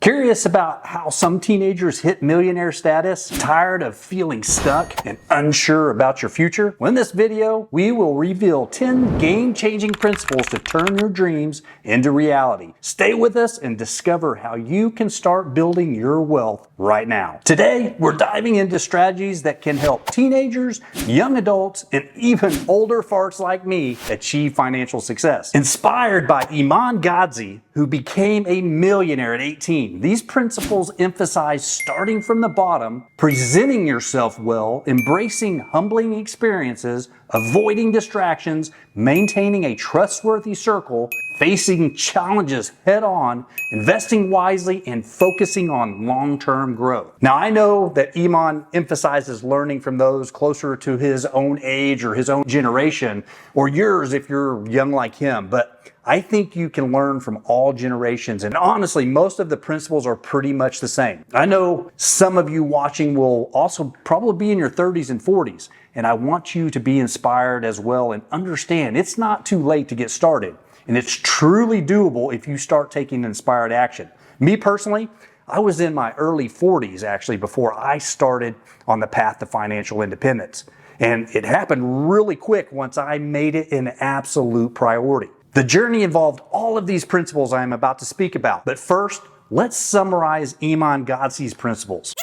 Curious about how some teenagers hit millionaire status? Tired of feeling stuck and unsure about your future? Well, in this video, we will reveal 10 game-changing principles to turn your dreams into reality. Stay with us and discover how you can start building your wealth right now. Today, we're diving into strategies that can help teenagers, young adults, and even older farts like me achieve financial success. Inspired by Iman Gadzhi, who became a millionaire at 18, these principles emphasize starting from the bottom, presenting yourself well, embracing humbling experiences, avoiding distractions, maintaining a trustworthy circle, facing challenges head on, investing wisely, and focusing on long-term growth. Now, I know that Iman emphasizes learning from those closer to his own age or his own generation, or yours if you're young like him, but I think you can learn from all generations, and honestly, most of the principles are pretty much the same. I know some of you watching will also probably be in your 30s and 40s, and I want you to be inspired as well and understand it's not too late to get started, and it's truly doable if you start taking inspired action. Me personally, I was in my early 40s actually before I started on the path to financial independence, and it happened really quick once I made it an absolute priority. The journey involved all of these principles I am about to speak about. But first, let's summarize Iman Gadzhi's principles.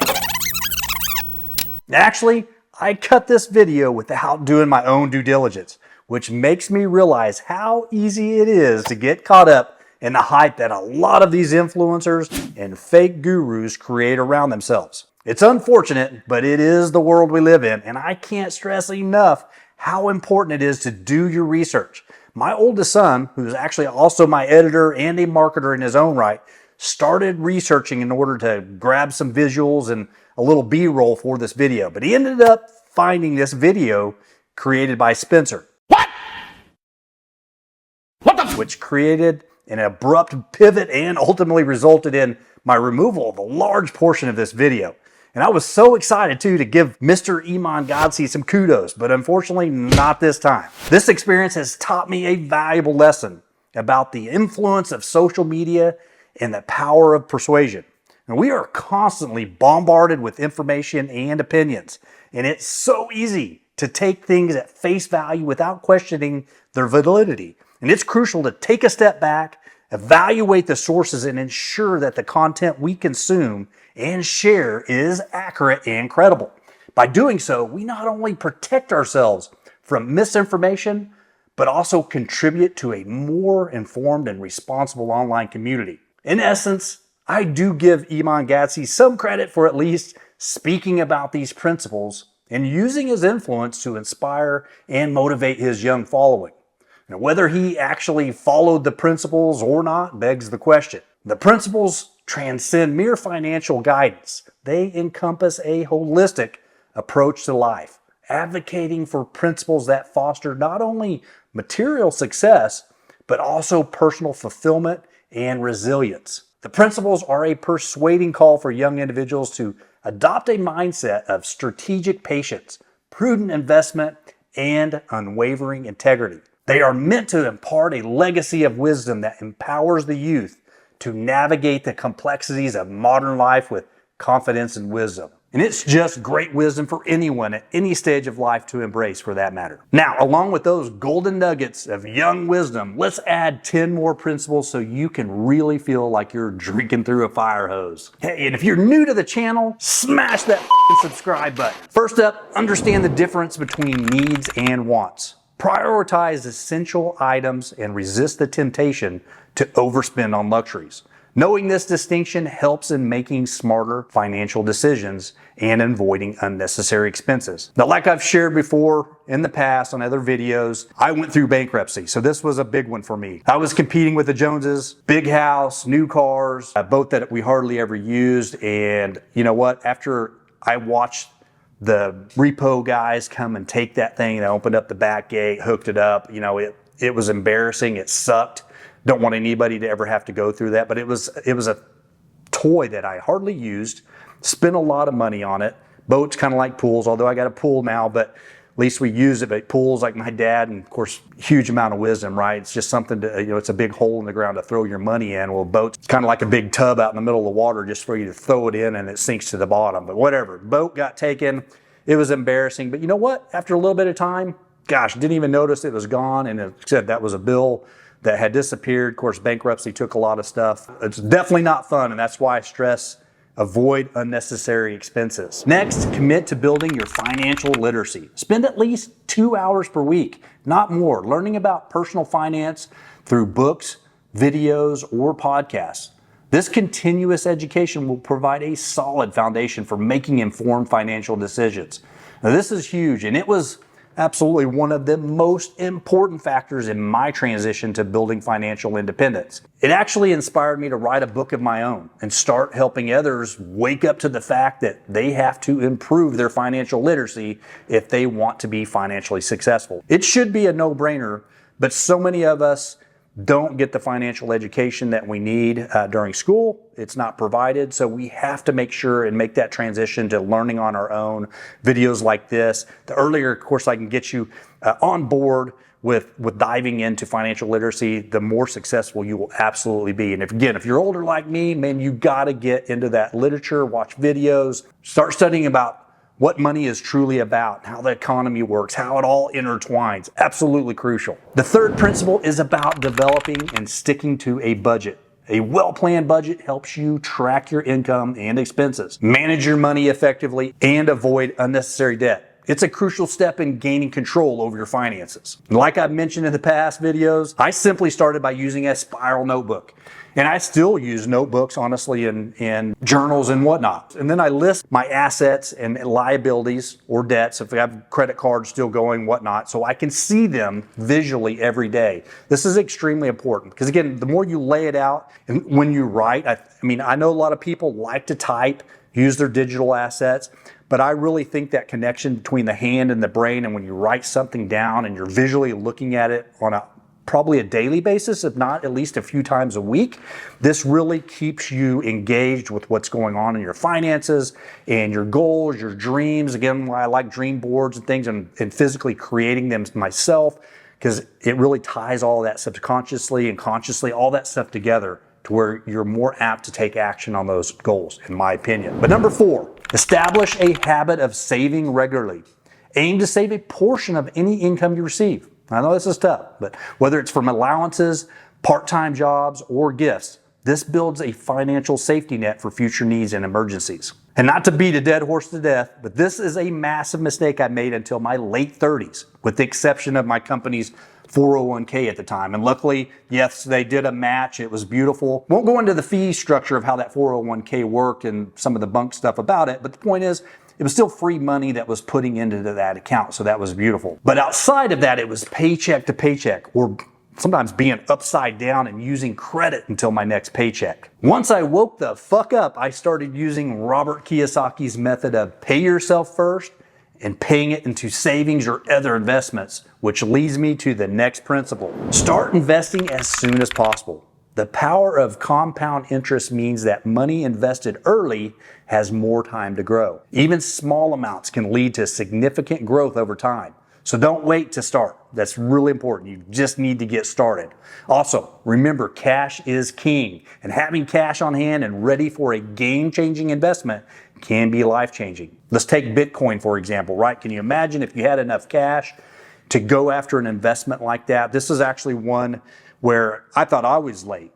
Actually, I cut this video without doing my own due diligence, which makes me realize how easy it is to get caught up in the hype that a lot of these influencers and fake gurus create around themselves. It's unfortunate, but it is the world we live in, and I can't stress enough how important it is to do your research. My oldest son, who's actually also my editor and a marketer in his own right, started researching in order to grab some visuals and a little B-roll for this video. But he ended up finding this video created by Spencer. Which created an abrupt pivot and ultimately resulted in my removal of a large portion of this video. And I was so excited too to give Mr. Iman Gadzhi some kudos, but unfortunately not this time. This experience has taught me a valuable lesson about the influence of social media and the power of persuasion. And we are constantly bombarded with information and opinions, and it's so easy to take things at face value without questioning their validity. And it's crucial to take a step back, evaluate the sources, and ensure that the content we consume and share is accurate and credible. By doing so, we not only protect ourselves from misinformation, but also contribute to a more informed and responsible online community. In essence, I do give Iman Gadzhi some credit for at least speaking about these principles and using his influence to inspire and motivate his young following. Now, whether he actually followed the principles or not begs the question. The principles transcend mere financial guidance. They encompass a holistic approach to life, advocating for principles that foster not only material success, but also personal fulfillment and resilience. The principles are a persuading call for young individuals to adopt a mindset of strategic patience, prudent investment, and unwavering integrity. They are meant to impart a legacy of wisdom that empowers the youth to navigate the complexities of modern life with confidence and wisdom. And it's just great wisdom for anyone at any stage of life to embrace, for that matter. Now, along with those golden nuggets of young wisdom, let's add 10 more principles so you can really feel like you're drinking through a fire hose. Hey, and if you're new to the channel, smash that subscribe button. First up, understand the difference between needs and wants. Prioritize essential items and resist the temptation to overspend on luxuries. Knowing this distinction helps in making smarter financial decisions and avoiding unnecessary expenses. Now, like I've shared before in the past on other videos, I went through bankruptcy, so this was a big one for me. I was competing with the Joneses, big house, new cars, a boat that we hardly ever used, and you know what? After I watched the repo guys come and take that thing, they opened up the back gate, hooked it up, you know, it was embarrassing, it sucked. Don't want anybody to ever have to go through that, but it was a toy that I hardly used, spent a lot of money on it. Boats kind of like pools, although I got a pool now, but least we use it. But pools, like my dad, and of course, huge amount of wisdom, right? It's just something to, it's a big hole in the ground to throw your money in. Well, boats, it's kind of like a big tub out in the middle of the water just for you to throw it in and it sinks to the bottom. But whatever, boat got taken. It was embarrassing. But you know what? After a little bit of time, gosh, didn't even notice it was gone. And it said that was a bill that had disappeared. Of course, bankruptcy took a lot of stuff. It's definitely not fun. And that's why I stress avoid unnecessary expenses. Next, commit to building your financial literacy. Spend at least 2 hours per week, not more, learning about personal finance through books, videos, or podcasts. This continuous education will provide a solid foundation for making informed financial decisions. Now, this is huge, and it was absolutely one of the most important factors in my transition to building financial independence. It actually inspired me to write a book of my own and start helping others wake up to the fact that they have to improve their financial literacy if they want to be financially successful. It should be a no-brainer, but so many of us don't get the financial education that we need during school. It's not provided. So we have to make sure and make that transition to learning on our own. Videos like this, the earlier course I can get you on board with diving into financial literacy, the more successful you will absolutely be. And if you're older like me, man, you got to get into that literature, watch videos, start studying about what money is truly about, how the economy works, how it all intertwines. Absolutely crucial. The third principle is about developing and sticking to a budget. A well-planned budget helps you track your income and expenses, manage your money effectively, and avoid unnecessary debt. It's a crucial step in gaining control over your finances. Like I've mentioned in the past videos, I simply started by using a spiral notebook. And I still use notebooks, honestly, in journals and whatnot. And then I list my assets and liabilities or debts, if I have credit cards still going, whatnot, so I can see them visually every day. This is extremely important because, again, the more you lay it out and when you write, I know a lot of people like to type, use their digital assets, but I really think that connection between the hand and the brain, and when you write something down and you're visually looking at it on probably a daily basis, if not at least a few times a week, this really keeps you engaged with what's going on in your finances and your goals, your dreams. Again, why I like dream boards and things and physically creating them myself, because it really ties all of that subconsciously and consciously, all that stuff together to where you're more apt to take action on those goals, in my opinion. But number 4, establish a habit of saving regularly. Aim to save a portion of any income you receive. I know this is tough, but whether it's from allowances, part-time jobs, or gifts, this builds a financial safety net for future needs and emergencies. And not to beat a dead horse to death, but this is a massive mistake I made until my late 30s, with the exception of my company's 401k at the time. And luckily, yes, they did a match. It was beautiful. Won't go into the fee structure of how that 401k worked and some of the bunk stuff about it, but the point is, it was still free money that was putting into that account, so that was beautiful. But outside of that, it was paycheck to paycheck, or sometimes being upside down and using credit until my next paycheck. Once I woke the fuck up, I started using Robert Kiyosaki's method of pay yourself first and paying it into savings or other investments, which leads me to the next principle. Start investing as soon as possible. The power of compound interest means that money invested early has more time to grow. Even small amounts can lead to significant growth over time. So don't wait to start. That's really important. You just need to get started. Also, remember, cash is king, and having cash on hand and ready for a game-changing investment can be life-changing. Let's take Bitcoin, for example, right? Can you imagine if you had enough cash to go after an investment like that? This is actually one where I thought I was late,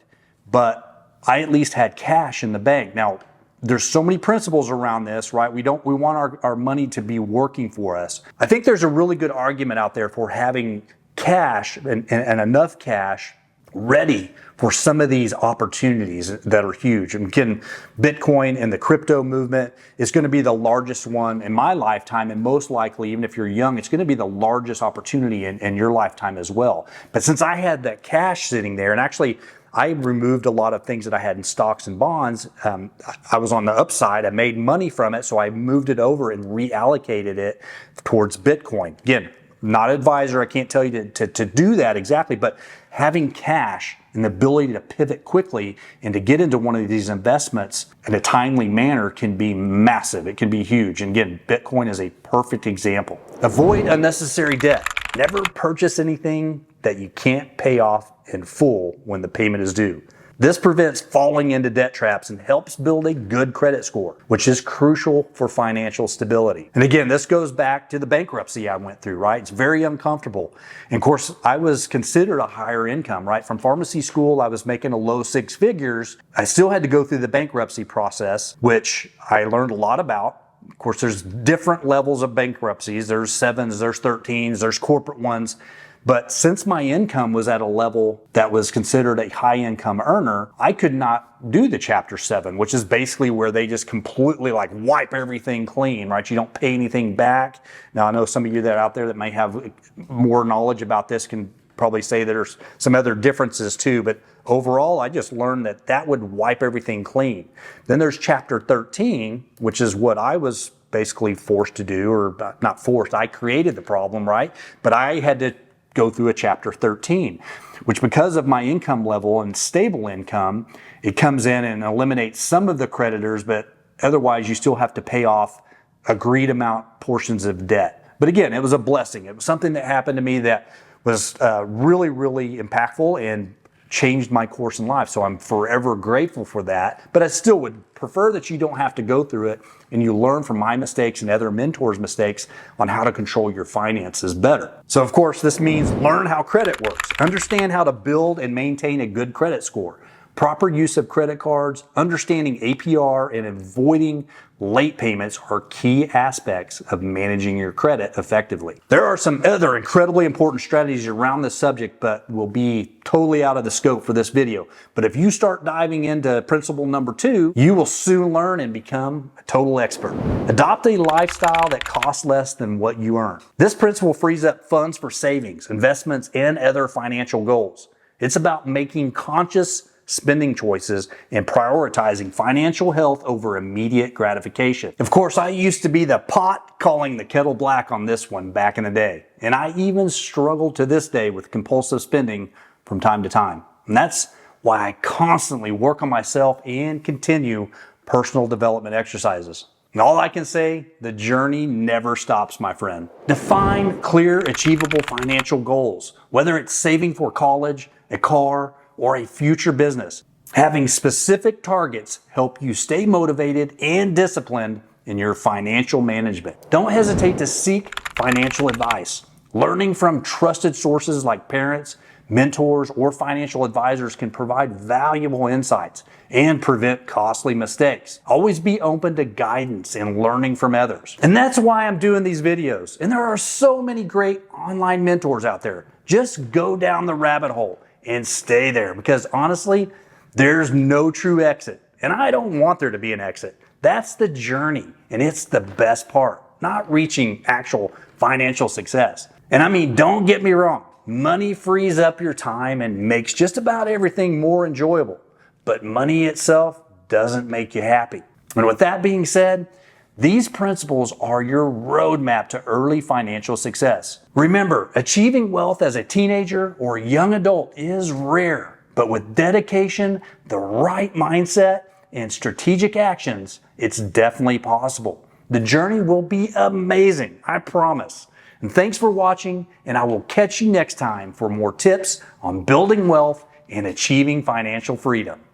but I at least had cash in the bank. Now, there's so many principles around this, right? We want our money to be working for us. I think there's a really good argument out there for having cash and enough cash ready for some of these opportunities that are huge. And again, Bitcoin and the crypto movement is going to be the largest one in my lifetime, and most likely, even if you're young, it's going to be the largest opportunity in your lifetime as well. But since I had that cash sitting there, and actually I removed a lot of things that I had in stocks and bonds. I was on the upside. I made money from it, so I moved it over and reallocated it towards Bitcoin. Again, not an advisor. I can't tell you to do that exactly, but having cash and the ability to pivot quickly and to get into one of these investments in a timely manner can be massive. It can be huge. And again, Bitcoin is a perfect example. Avoid unnecessary debt. Never purchase anything that you can't pay off in full when the payment is due. This prevents falling into debt traps and helps build a good credit score, which is crucial for financial stability. And again, this goes back to the bankruptcy I went through, right? It's very uncomfortable. And of course, I was considered a higher income, right? From pharmacy school, I was making a low six figures. I still had to go through the bankruptcy process, which I learned a lot about. Of course, there's different levels of bankruptcies. There's 7s, there's 13s, there's corporate ones. But since my income was at a level that was considered a high income earner, I could not do the Chapter 7, which is basically where they just completely like wipe everything clean, right? You don't pay anything back. Now, I know some of you that are out there that may have more knowledge about this can probably say there's some other differences too, but overall, I just learned that that would wipe everything clean. Then there's Chapter 13, which is what I was basically forced to do, or not forced, I created the problem, right? But I had to go through a Chapter 13, which because of my income level and stable income, it comes in and eliminates some of the creditors, but otherwise you still have to pay off agreed amount portions of debt. But again, it was a blessing. It was something that happened to me that was really, really impactful and changed my course in life. So I'm forever grateful for that. But I still would prefer that you don't have to go through it and you learn from my mistakes and other mentors' mistakes on how to control your finances better. So of course, this means learn how credit works. Understand how to build and maintain a good credit score. Proper use of credit cards, understanding APR, and avoiding late payments are key aspects of managing your credit effectively. There are some other incredibly important strategies around this subject, but will be totally out of the scope for this video. But if you start diving into principle number 2, you will soon learn and become a total expert. Adopt a lifestyle that costs less than what you earn. This principle frees up funds for savings, investments, and other financial goals. It's about making conscious spending choices and prioritizing financial health over immediate gratification. Of course, I used to be the pot calling the kettle black on this one back in the day, and I even struggle to this day with compulsive spending from time to time. And that's why I constantly work on myself and continue personal development exercises. And all I can say, the journey never stops, my friend. Define clear, achievable financial goals, whether it's saving for college, a car, or a future business. Having specific targets help you stay motivated and disciplined in your financial management. Don't hesitate to seek financial advice. Learning from trusted sources like parents, mentors, or financial advisors can provide valuable insights and prevent costly mistakes. Always be open to guidance and learning from others. And that's why I'm doing these videos. And there are so many great online mentors out there. Just go down the rabbit hole and stay there, because honestly, there's no true exit. And I don't want there to be an exit. That's the journey, and it's the best part, not reaching actual financial success. And I mean, don't get me wrong, money frees up your time and makes just about everything more enjoyable. But money itself doesn't make you happy. And with that being said, these principles are your roadmap to early financial success. Remember, achieving wealth as a teenager or young adult is rare, but with dedication, the right mindset, and strategic actions, it's definitely possible. The journey will be amazing, I promise. And thanks for watching, and I will catch you next time for more tips on building wealth and achieving financial freedom.